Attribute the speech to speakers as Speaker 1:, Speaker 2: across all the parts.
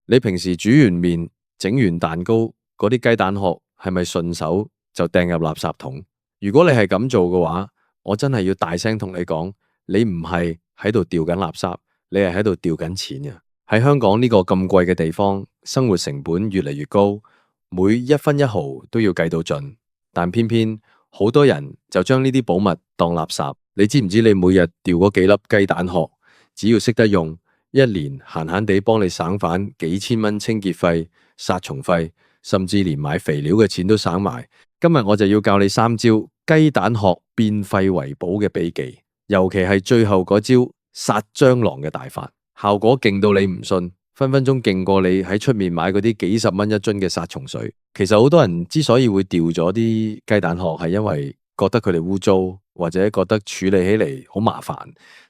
Speaker 1: 你平時煮完麵、整完蛋糕，嗰啲雞蛋殼係咪順手就掟入垃圾桶？如果你係咁做嘅話，我真係要大聲同你講，你唔係喺度掉緊垃圾，你係喺度掉緊錢嘅。喺香港呢個咁貴嘅地方，生活成本越嚟越高，每一分一毫都要計到盡，但偏偏好多人就將呢啲寶物當垃圾。你知唔知你每日掉嗰幾粒雞蛋殼，只要識得用，一年閒閒地幫你省返幾千蚊清潔費、殺蟲費，甚至連買肥料嘅錢都省埋。今日我就要教你3招雞蛋殼變廢為寶嘅秘技，尤其係最後嗰招殺蟑螂嘅大法，效果勁到你唔信，分分鐘勁過你喺出面買嗰啲幾十蚊一樽嘅殺蟲水。其實好多人之所以會掉咗啲雞蛋殼，係因為覺得佢哋污糟，或者覺得處理起嚟好麻煩。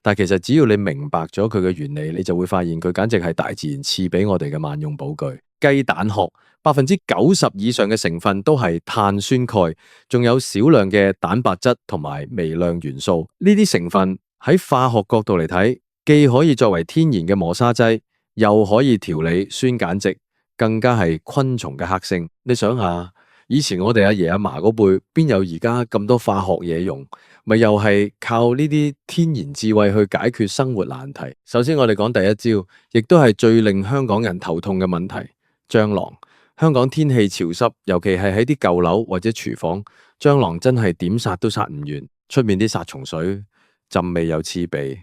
Speaker 1: 但其實只要你明白咗佢嘅原理，你就會發現佢簡直係大自然賜俾我哋嘅萬用寶具。雞蛋殼90%以上嘅成分都係碳酸鈣，仲有少量嘅蛋白質同埋微量元素。呢啲成分喺化學角度嚟睇，既可以作為天然嘅磨砂劑，又可以調理酸鹼值，更加係昆蟲嘅剋星。你想下，以前我哋阿爺阿嫲嗰輩邊有而家咁多化學嘢用，咪又係靠呢啲天然智慧去解決生活難題。首先我哋講第一招，亦都係最令香港人頭痛嘅問題，蟑螂。香港天氣潮濕，尤其係喺啲舊樓或者廚房，蟑螂真係點殺都殺唔完。出面啲殺蟲水浸味又刺鼻，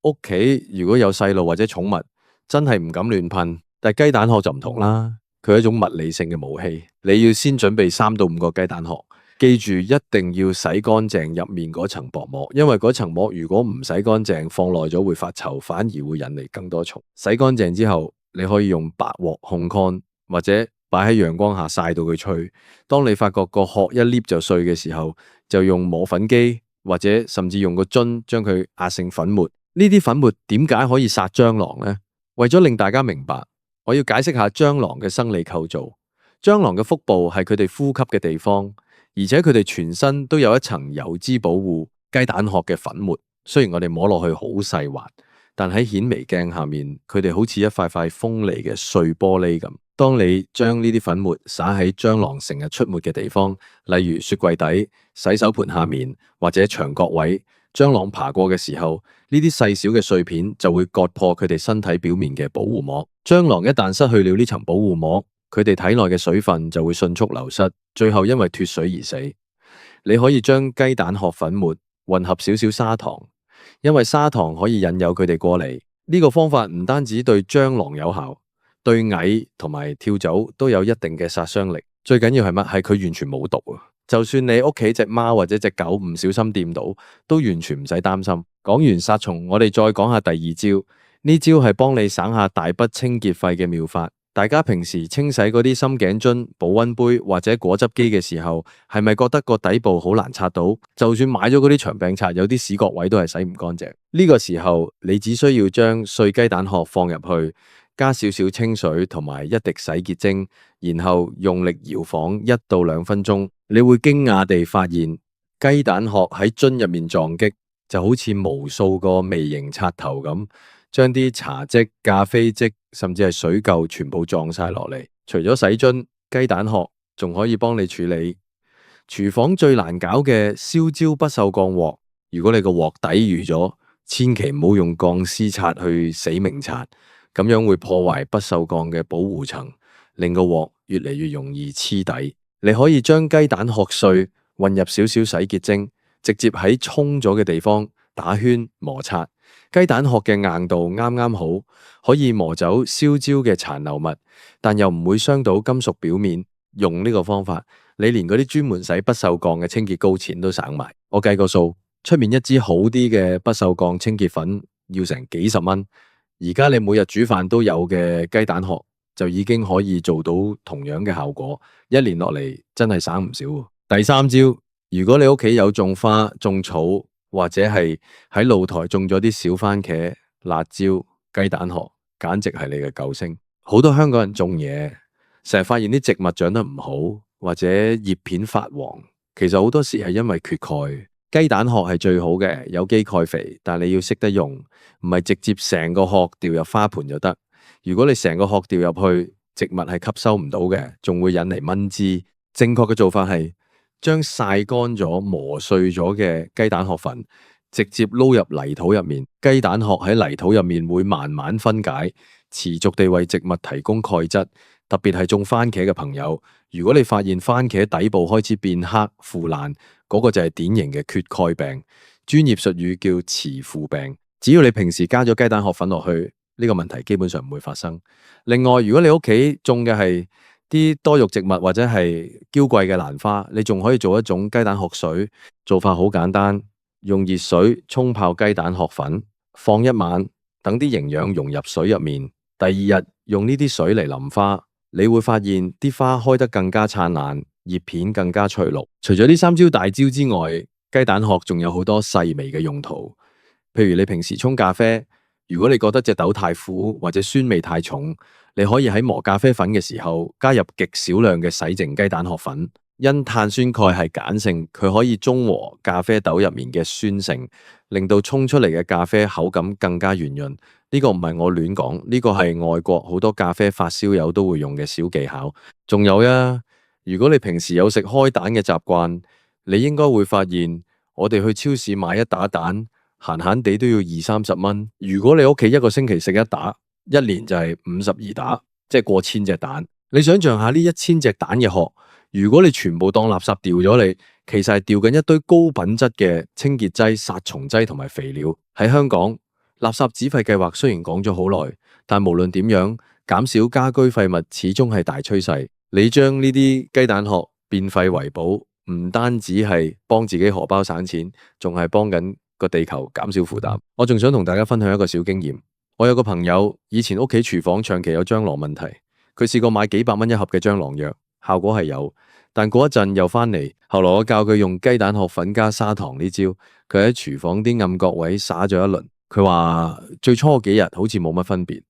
Speaker 1: 屋企如果有細路或者寵物，真係唔敢亂噴。但係雞蛋殼就唔同啦，佢係一種物理性嘅武器，你要先準備3到5個雞蛋殼，記住一定要洗乾淨入面嗰層薄膜，因為嗰層膜如果唔洗乾淨，放耐咗會發臭，反而會引嚟更多蟲。洗乾淨之後，你可以用白鑊烘乾，或者擺喺陽光下曬到佢脆。當你發覺個殼一捏就碎嘅時候，就用磨粉機或者甚至用個樽將佢壓成粉末。呢啲粉末點解可以殺蟑螂呢？為咗令大家明白，我要解釋下蟑螂嘅生理構造。蟑螂嘅腹部係佢哋呼吸嘅地方，而且佢哋全身都有一層油脂保護。雞蛋殼嘅粉末，雖然我哋摸落去好細滑，但喺顯微鏡下面，佢哋好似一塊塊鋒利嘅碎玻璃咁。當你將呢啲粉末灑喺蟑螂成日出沒嘅地方，例如雪櫃底、洗手盆下面或者牆角位，蟑螂爬過嘅時候，呢啲細小嘅碎片就會割破佢哋身體表面嘅保護膜。蟑螂一旦失去了呢層保護膜，佢哋體內嘅水分就會迅速流失，最後因為脫水而死。你可以將雞蛋殼粉末混合少少砂糖，因為砂糖可以引誘佢哋過嚟。呢個方法唔單止對蟑螂有效，對蟻同埋跳蚤都有一定嘅殺傷力。最緊要係乜？係佢完全冇毒啊！就算你屋企隻貓或者隻狗唔小心掂到，都完全唔使擔心。講完殺蟲，我哋再講下第2招。呢招係幫你省下大筆清潔費嘅妙法。大家平時清洗嗰啲深頸樽、保溫杯或者果汁機嘅時候，係咪覺得個底部好難刷到？就算買咗嗰啲長柄刷，有啲屎角位都係洗唔乾淨。呢個時候，你只需要將碎雞蛋殼放入去，加少少清水同埋1滴洗潔精，然後用力搖晃1到2分鐘，你會驚訝地發現雞蛋殼喺樽入面撞擊，就好似無數個微型刷頭咁，將啲茶漬、咖啡漬甚至係水垢全部撞晒落嚟。除咗洗樽，雞蛋殼仲可以幫你處理廚房最難搞嘅燒焦不鏽鋼鑊。如果你個鑊底淤咗，千祈唔好用鋼絲刷去死明刷，咁樣會破壞不鏽鋼嘅保護層，令個鑊越嚟越容易黐底。你可以將雞蛋殼碎混入少少洗潔精，直接喺沖咗嘅地方打圈摩擦。雞蛋殼嘅硬度啱啱好，可以磨走燒焦嘅殘留物，但又唔會傷到金屬表面。用呢個方法，你連嗰啲專門洗不鏽鋼嘅清潔膏錢都省埋。我計個數，出面一支好啲嘅不鏽鋼清潔粉要成幾十蚊，而家你每日煮飯都有嘅雞蛋殼就已經可以做到同樣嘅效果。一年落嚟真係省唔少。第3招，如果你屋企有種花、種草，或者係喺露台種咗啲小番茄、辣椒、雞蛋殼，簡直係你嘅救星。好多香港人種嘢，成日發現啲植物長得唔好，或者葉片發黃，其實好多時係因為缺鈣。雞蛋殼係最好嘅，有機鈣肥，但你要識得用，唔係直接成個殼掉入花盆就得。如果你成個殼掉入去，植物係吸收唔到嘅，仲會引嚟蚊滋。正確嘅做法係將曬乾咗、磨碎咗嘅雞蛋殼粉直接撈入泥土入面。雞蛋殼喺泥土入面會慢慢分解，持續地為植物提供鈣質。特別係種番茄嘅朋友，如果你發現番茄底部開始變黑腐爛，嗰個就係典型嘅缺鈣病，專業術語叫慈腐病。只要你平時加咗雞蛋殼粉落去，呢個問題基本上唔會發生。另外，如果你屋企種嘅係啲多肉植物或者係嬌貴嘅蘭花，你仲可以做一種雞蛋殼水。做法好簡單，用熱水沖泡雞蛋殼粉，放一晚，等啲營養融入水入面。第二日用呢啲水嚟淋花，你會發現啲花開得更加燦爛，葉片更加翠綠。除咗呢三招大招之外，雞蛋殼仲有好多細微嘅用途。譬如你平時沖咖啡，如果你覺得隻豆太苦或者酸味太重，你可以喺磨咖啡粉嘅時候加入極少量嘅洗淨雞蛋殼粉。因碳酸鈣係鹼性，佢可以中和咖啡豆入面嘅酸性，令到沖出嚟嘅咖啡口感更加圓潤。呢個唔係我亂講，呢個係外國好多咖啡發燒友都會用嘅小技巧。仲有呀，如果你平時有食開蛋嘅習慣，你應該會發現，我哋去超市買一打蛋，閒閒地都要20-30蚊。如果你屋企一個星期食一打，一年就係52打，即係過千隻蛋。你想象下呢1000隻蛋嘅殼，如果你全部當垃圾掉咗，你其實係掉緊一堆高品質嘅清潔劑、殺蟲劑同埋肥料。喺香港，垃圾徵費計劃雖然講咗好耐，但無論點樣，減少家居廢物始終係大趨勢。你將呢啲雞蛋殼變廢為寶，唔單止係幫自己荷包省錢，仲係幫緊個地球減少負擔。我仲想同大家分享一個小經驗。我有個朋友以前屋企廚房長期有蟑螂問題，佢試過買幾百蚊一盒嘅蟑螂藥，效果係有，但過一陣又翻嚟。後來我教佢用雞蛋殼粉加砂糖呢招，佢喺廚房啲暗角位灑咗一輪。佢話最初幾日好似冇乜分別，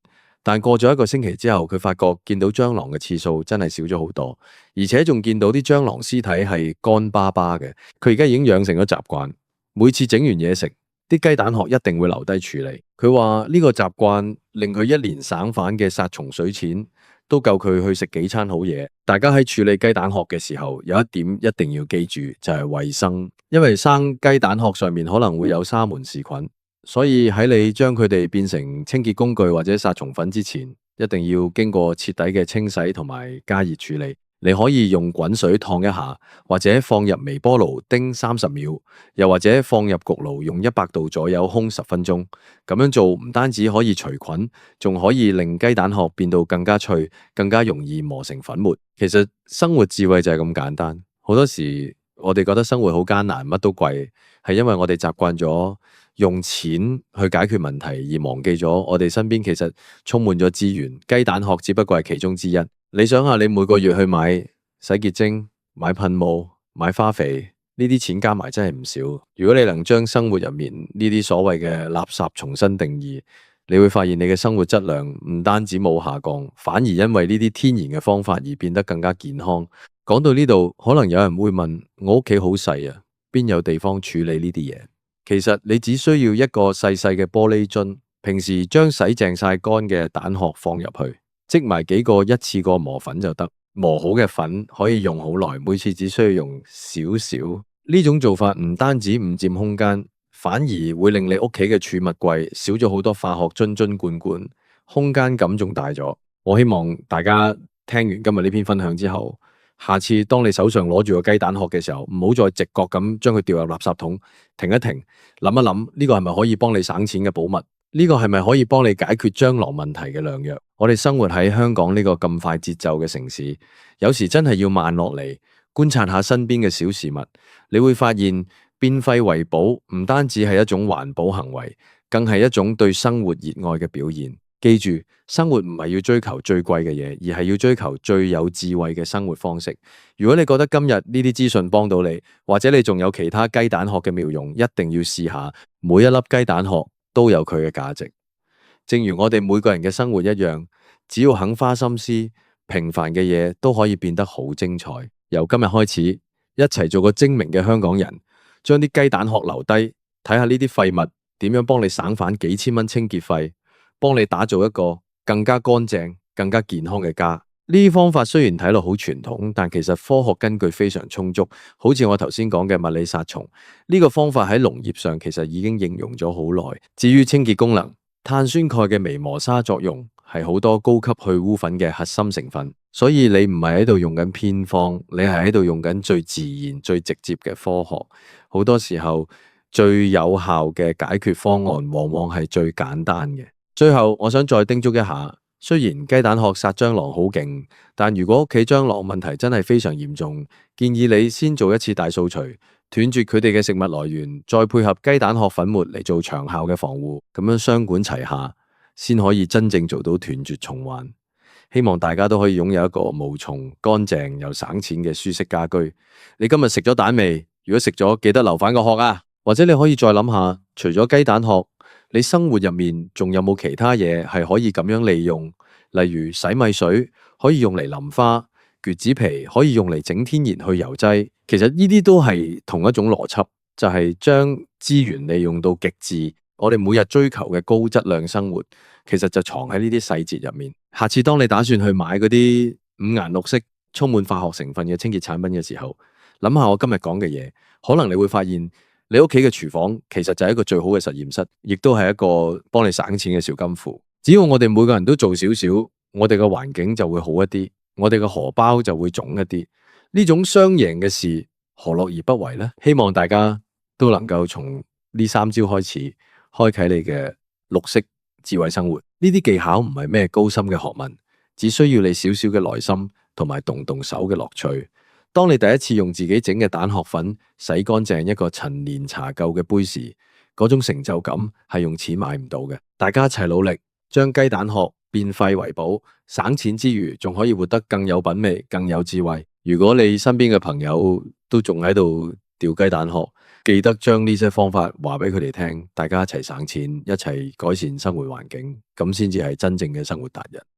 Speaker 1: 但過咗1個星期之後，佢發覺見到蟑螂嘅次數真係少咗好多，而且仲見到啲蟑螂屍體係乾巴巴嘅。佢而家已經養成咗習慣，每次整完嘢食，啲雞蛋殼一定會留低處理。佢話呢個習慣令佢1年省返嘅殺蟲水錢都夠佢去食幾餐好嘢。大家喺處理雞蛋殼嘅時候，有一點一定要記住，就係衛生，因為生雞蛋殼上面可能會有沙門氏菌。所以喺你將佢哋變成清潔工具或者殺蟲粉之前，一定要經過徹底嘅清洗同埋加熱處理。你可以用滾水燙一下，或者放入微波爐叮30秒，又或者放入焗爐用100度左右烘10分鐘。咁樣做唔單止可以除菌，仲可以令雞蛋殼變到更加脆，更加容易磨成粉末。其實生活智慧就係咁簡單。好多時我哋覺得生活好艱難，乜都貴，係因為我哋習慣咗用錢去解決問題，而忘記咗我哋身邊其實充滿咗資源。雞蛋殼只不過係其中之一。你想下，你每個月去買洗潔精、買噴霧、買花肥，呢啲錢加埋真係唔少。如果你能將生活入面呢啲所謂嘅垃圾重新定義，你會發現你嘅生活質量唔單止冇下降，反而因為呢啲天然嘅方法而變得更加健康。講到呢度，可能有人會問：我屋企好細啊，邊有地方處理呢啲嘢？其實你只需要一個細細嘅玻璃樽，平時將洗淨晒乾嘅蛋殼放入去，積埋幾個一次過磨粉就得。磨好嘅粉可以用好耐，每次只需要用少少。呢種做法唔單止唔佔空間，反而會令你屋企嘅儲物櫃少咗好多化學樽樽罐罐，空間感仲大咗。我希望大家聽完今日呢篇分享之後，下次當你手上攞住個雞蛋殼嘅時候，唔好再直覺咁將佢掉入垃圾桶，停一停，諗一諗，呢個係咪可以幫你省錢嘅寶物？呢個係咪可以幫你解決蟑螂問題嘅良藥？我哋生活喺香港呢個咁快節奏嘅城市，有時真係要慢落嚟，觀察下身邊嘅小事物，你會發現變廢為寶唔單止係一種環保行為，更係一種對生活熱愛嘅表現。記住，生活唔係要追求最貴嘅嘢，而係要追求最有智慧嘅生活方式。如果你覺得今日呢啲資訊幫到你，或者你仲有其他雞蛋殼嘅妙用，一定要試下。每一粒雞蛋殼都有佢嘅價值。正如我哋每個人嘅生活一樣，只要肯花心思，平凡嘅嘢都可以變得好精彩。由今日開始，一齊做個精明嘅香港人，將啲雞蛋殼留低，睇下呢啲廢物點樣幫你省返幾千蚊清潔費，幫你打造一個更加乾淨、更加健康嘅家。呢啲方法雖然睇落好傳統，但其實科學根據非常充足。好似我頭先講嘅物理殺蟲，呢個方法喺農業上其實已經應用咗好耐。至於清潔功能，碳酸鈣嘅微磨砂作用係好多高級去污粉嘅核心成分，所以你唔係喺度用緊偏方，你係喺度用緊最自然、最直接嘅科學。好多時候最有效嘅解決方案，往往係最簡單嘅。最後，我想再叮囑一下。雖然雞蛋殼殺蟑螂好勁，但如果屋企蟑螂問題真係非常嚴重，建議你先做一次大掃除，斷絕佢哋嘅食物來源，再配合雞蛋殼粉末嚟做長效嘅防護，咁樣雙管齊下，先可以真正做到斷絕蟲患。希望大家都可以擁有一個無蟲、乾淨又省錢嘅舒適家居。你今日食咗蛋未？如果食咗，記得留返個殼啊！或者你可以再諗下，除咗雞蛋殼，你生活入面仲有冇其他嘢係可以咁樣利用？例如洗米水可以用嚟淋花，橘子皮可以用嚟整天然去油劑。其實呢啲都係同一種邏輯，就係將資源利用到極致。我哋每日追求嘅高質量生活，其實就藏喺呢啲細節入面。下次當你打算去買嗰啲五顏六色、充滿化學成分嘅清潔產品嘅時候，諗下我今日講嘅嘢，可能你會發現，你屋企嘅廚房其實就係一個最好嘅實驗室，亦都係一個幫你省錢嘅小金庫。只要我哋每個人都做少少，我哋嘅環境就會好一啲，我哋嘅荷包就會腫一啲。呢種雙贏嘅事，何樂而不為呢？希望大家都能夠從呢3招開始，開啟你嘅綠色智慧生活。呢啲技巧唔係咩高深嘅學問，只需要你少少嘅耐心同埋動手嘅樂趣。當你第一次用自己整嘅蛋殼粉洗乾淨一個陳年茶舊嘅杯時，嗰種成就感係用錢買唔到嘅。大家一齊努力，將雞蛋殼變廢為寶，省錢之餘，仲可以活得更有品味、更有智慧。如果你身邊嘅朋友都仲喺度掉雞蛋殼，記得將呢些方法話俾佢哋聽，大家一齊省錢，一齊改善生活環境，咁先至係真正嘅生活達人。